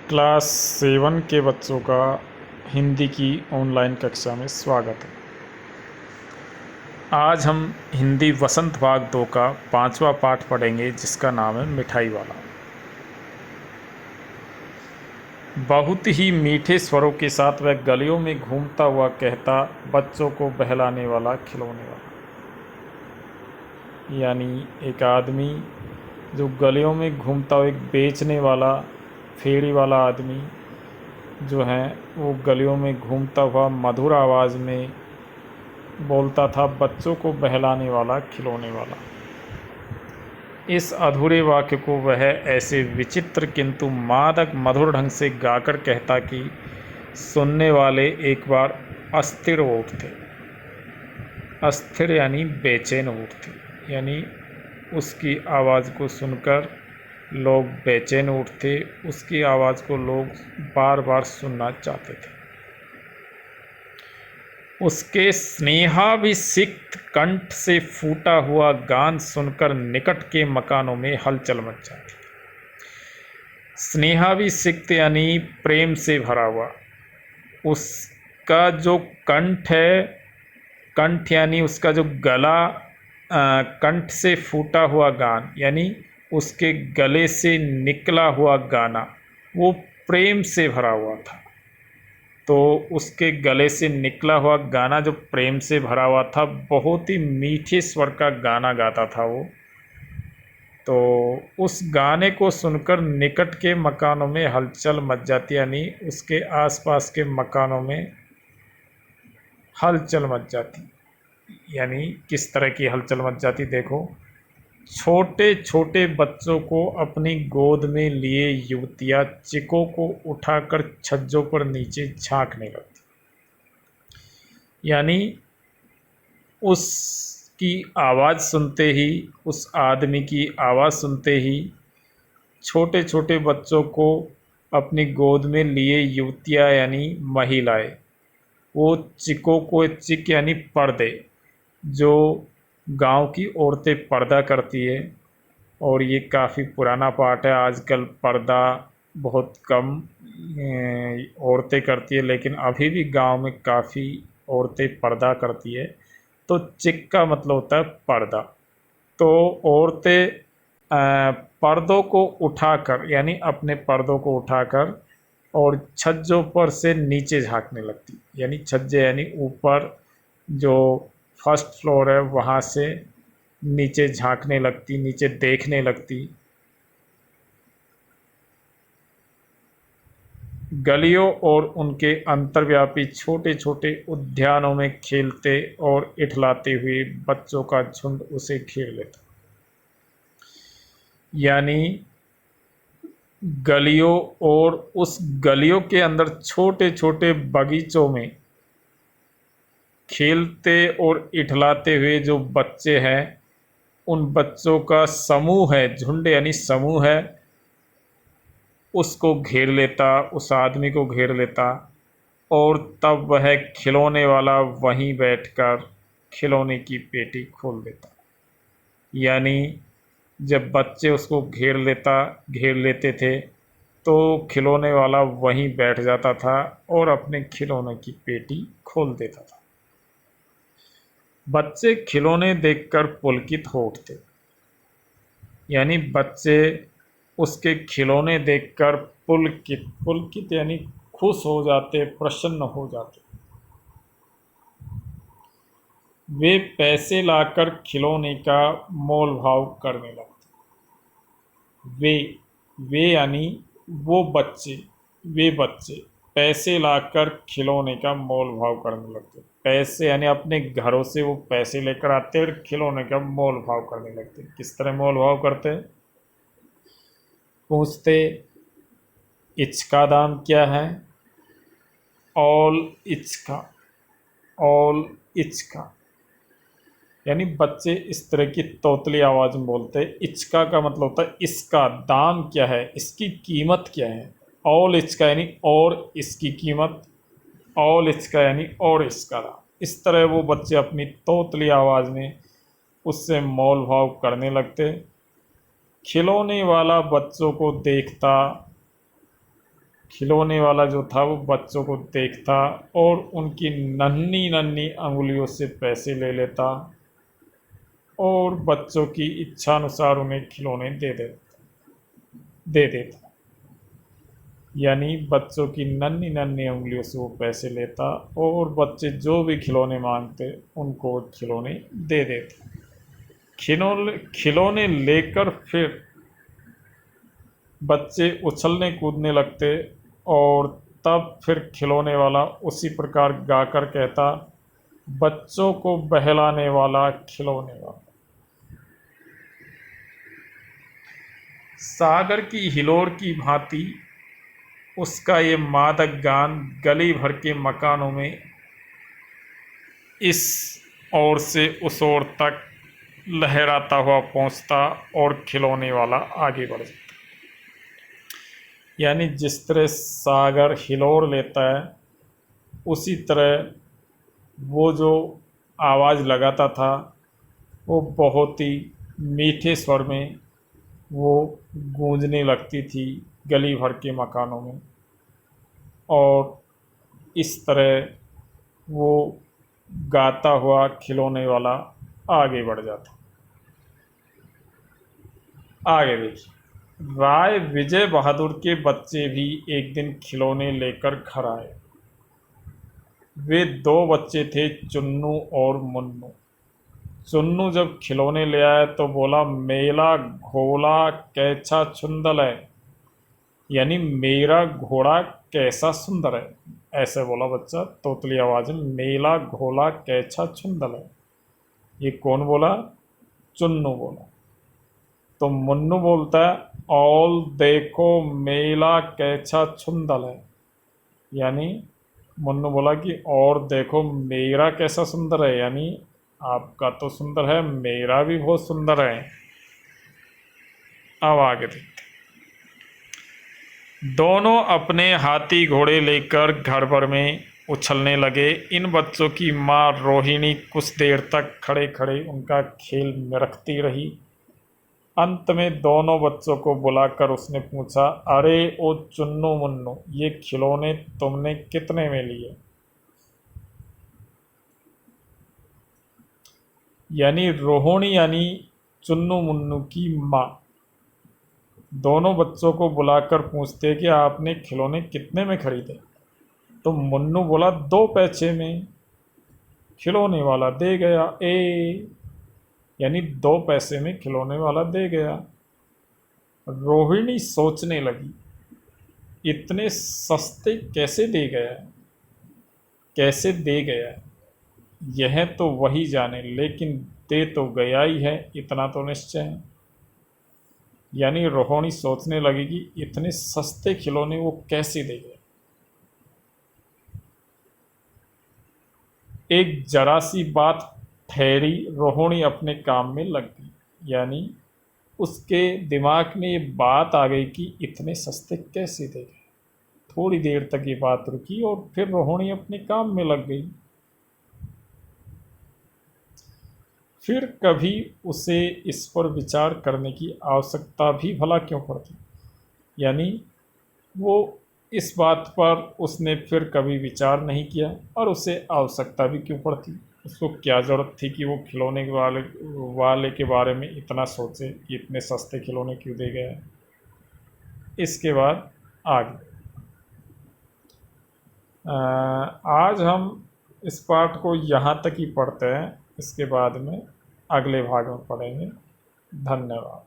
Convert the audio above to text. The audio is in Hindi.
क्लास 7 के बच्चों का हिंदी की ऑनलाइन कक्षा में स्वागत है। आज हम हिंदी वसंत भाग 2 का 5वां पाठ पढ़ेंगे, जिसका नाम है मिठाई वाला। बहुत ही मीठे स्वरों के साथ वह गलियों में घूमता हुआ कहता, बच्चों को बहलाने वाला, खिलौने वाला। यानी एक आदमी जो गलियों में घूमता हुआ, एक बेचने वाला, फेरी वाला आदमी जो है, वो गलियों में घूमता हुआ मधुर आवाज़ में बोलता था, बच्चों को बहलाने वाला, खिलौने वाला। इस अधूरे वाक्य को वह ऐसे विचित्र किंतु मादक मधुर ढंग से गाकर कहता कि सुनने वाले एक बार अस्थिर हो उठते। अस्थिर यानी बेचैन हो उठते, यानी उसकी आवाज़ को सुनकर लोग बेचैन उठते, उसकी आवाज़ को लोग बार बार सुनना चाहते थे। उसके स्नेहाभिषिक्त कंठ से फूटा हुआ गान सुनकर निकट के मकानों में हलचल मच जाती। स्नेहाभिषिक्त यानी प्रेम से भरा हुआ। उसका जो कंठ है, कंठ यानी उसका जो गला, कंठ से फूटा हुआ गान यानी उसके गले से निकला हुआ गाना, वो प्रेम से भरा हुआ था। तो उसके गले से निकला हुआ गाना जो प्रेम से भरा हुआ था, बहुत ही मीठे स्वर का गाना गाता था वो। तो उस गाने को सुनकर निकट के मकानों में हलचल मच जाती, यानी उसके आसपास के मकानों में हलचल मच जाती। यानी किस तरह की हलचल मच जाती, देखो। छोटे छोटे बच्चों को अपनी गोद में लिए युवतियाँ चिकों को उठाकर छज्जों पर नीचे झांकने लगती। यानी उसकी आवाज़ सुनते ही, उस आदमी की आवाज़ सुनते ही छोटे छोटे बच्चों को अपनी गोद में लिए युवतियाँ यानी महिलाएं, वो चिकों को, चिक यानी पर्दे, जो गांव की औरतें पर्दा करती है, और ये काफ़ी पुराना पाठ है। आजकल पर्दा बहुत कम औरतें करती है, लेकिन अभी भी गांव में काफ़ी औरतें पर्दा करती है। तो चिक का मतलब होता है पर्दा। तो औरतें पर्दों को उठाकर, यानी अपने पर्दों को उठाकर और छज्जों पर से नीचे झांकने लगती। यानी छज्जे यानी ऊपर जो फर्स्ट फ्लोर है, वहाँ से नीचे झांकने लगती, नीचे देखने लगती। गलियों और उनके अंतर्व्यापी छोटे छोटे उद्यानों में खेलते और इठलाते हुए बच्चों का झुंड उसे घेर लेता। यानी गलियों और उस गलियों के अंदर छोटे छोटे बगीचों में खेलते और इठलाते हुए जो बच्चे हैं, उन बच्चों का समूह है, झुंड यानी समूह है, उसको घेर लेता, उस आदमी को घेर लेता। और तब वह खिलौने वाला वहीं बैठकर खिलौने की पेटी खोल देता। यानी जब बच्चे उसको घेर लेते थे, तो खिलौने वाला वहीं बैठ जाता था और अपने खिलौने की पेटी खोल देता था। बच्चे खिलौने देखकर पुलकित हो उठते। यानी बच्चे उसके खिलौने देखकर पुलकित, पुलकित यानी खुश हो जाते, प्रसन्न हो जाते। वे पैसे लाकर खिलौने का मोल भाव करने लगते। वे वे यानी वो बच्चे, वे बच्चे पैसे लाकर खिलौने का मोल भाव करने लगते। पैसे यानी अपने घरों से वो पैसे लेकर आते और खिलौने का मोल भाव करने लगते। किस तरह मोल भाव करते? पूछते, इसका दाम क्या है? ऑल इचका, ऑल इचका। यानी बच्चे इस तरह की तोतली आवाज़ में बोलते हैं। इचका का मतलब होता है इसका दाम क्या है, इसकी कीमत क्या है। ऑल इचका यानी और इसकी कीमत, ऑल इचका यानी और इसका दाम। इस तरह वो बच्चे अपनी तोतली आवाज़ में उससे मोल भाव करने लगते। खिलौने वाला बच्चों को देखता खिलौने वाला जो था वो बच्चों को देखता और उनकी नन्ही नन्ही अंगुलियों से पैसे ले लेता और बच्चों की इच्छा अनुसार उन्हें खिलौने दे देता। यानी बच्चों की नन्ही नन्ही उंगलियों से वो पैसे लेता और बच्चे जो भी खिलौने मांगते उनको वो खिलौने दे देते। खिलौने खिलौने लेकर फिर बच्चे उछलने कूदने लगते और तब फिर खिलौने वाला उसी प्रकार गाकर कहता, बच्चों को बहलाने वाला खिलौने वाला। सागर की हिलोर की भांति उसका ये मादक गान गली भर के मकानों में इस ओर से उस ओर तक लहराता हुआ पहुंचता और खिलौने वाला आगे बढ़ जाता। यानी जिस तरह सागर हिलोर लेता है उसी तरह वो जो आवाज़ लगाता था वो बहुत ही मीठे स्वर में वो गूंजने लगती थी गली भर के मकानों में, और इस तरह वो गाता हुआ खिलौने वाला आगे बढ़ जाता। आगे देखिए, राय विजय बहादुर के बच्चे भी एक दिन खिलौने लेकर घर आए। वे दो बच्चे थे, चुन्नू और मुन्नू। चुन्नू जब खिलौने ले आया तो बोला, मेला घोड़ा कैसा सुंदर है, यानी मेरा घोड़ा कैसा सुंदर है। ऐसे बोला बच्चा तोतली आवाज में, मेला घोड़ा कैसा सुंदर है। ये कौन बोला? चुन्नू बोला। तो मुन्नू बोलता है, और देखो मेला कैसा सुंदर है, यानी मुन्नू बोला कि और देखो मेरा कैसा सुंदर है, यानी आपका तो सुंदर है, मेरा भी बहुत सुंदर है। अब आगे देखते। दोनों अपने हाथी घोड़े लेकर घर भर में उछलने लगे। इन बच्चों की माँ रोहिणी कुछ देर तक खड़े खड़े उनका खेल निरखती रही। अंत में दोनों बच्चों को बुलाकर उसने पूछा, अरे ओ चुन्नू मुन्नू, ये खिलौने तुमने कितने में लिए? यानी रोहिणी यानी चुन्नू मुन्नू की माँ दोनों बच्चों को बुलाकर पूछते कि आपने खिलौने कितने में खरीदे? तो मुन्नू बोला, 2 पैसे में। खिलौने वाला दे गया यानी 2 पैसे में खिलौने वाला दे गया। रोहिणी सोचने लगी, इतने सस्ते कैसे दे गया, कैसे दे गया, यह तो वही जाने, लेकिन दे तो गया ही है, इतना तो निश्चय है। यानी रोहिणी सोचने लगी कि इतने सस्ते खिलौने वो कैसे दे गए। एक जरा सी बात ठहरी, रोहिणी अपने काम में लग गई। यानी उसके दिमाग में ये बात आ गई कि इतने सस्ते कैसे दे गए। थोड़ी देर तक ये बात रुकी और फिर रोहिणी अपने काम में लग गई। फिर कभी उसे इस पर विचार करने की आवश्यकता भी भला क्यों पड़ती। यानी वो इस बात पर उसने फिर कभी विचार नहीं किया और उसे आवश्यकता भी क्यों पड़ती। उसको क्या ज़रूरत थी कि वो खिलौने वाले के बारे में इतना सोचे कि इतने सस्ते खिलौने क्यों दे गया। इसके बाद आगे आज हम इस पाठ को यहाँ तक ही पढ़ते हैं। इसके बाद में अगले भाग में पढ़ेंगे। धन्यवाद।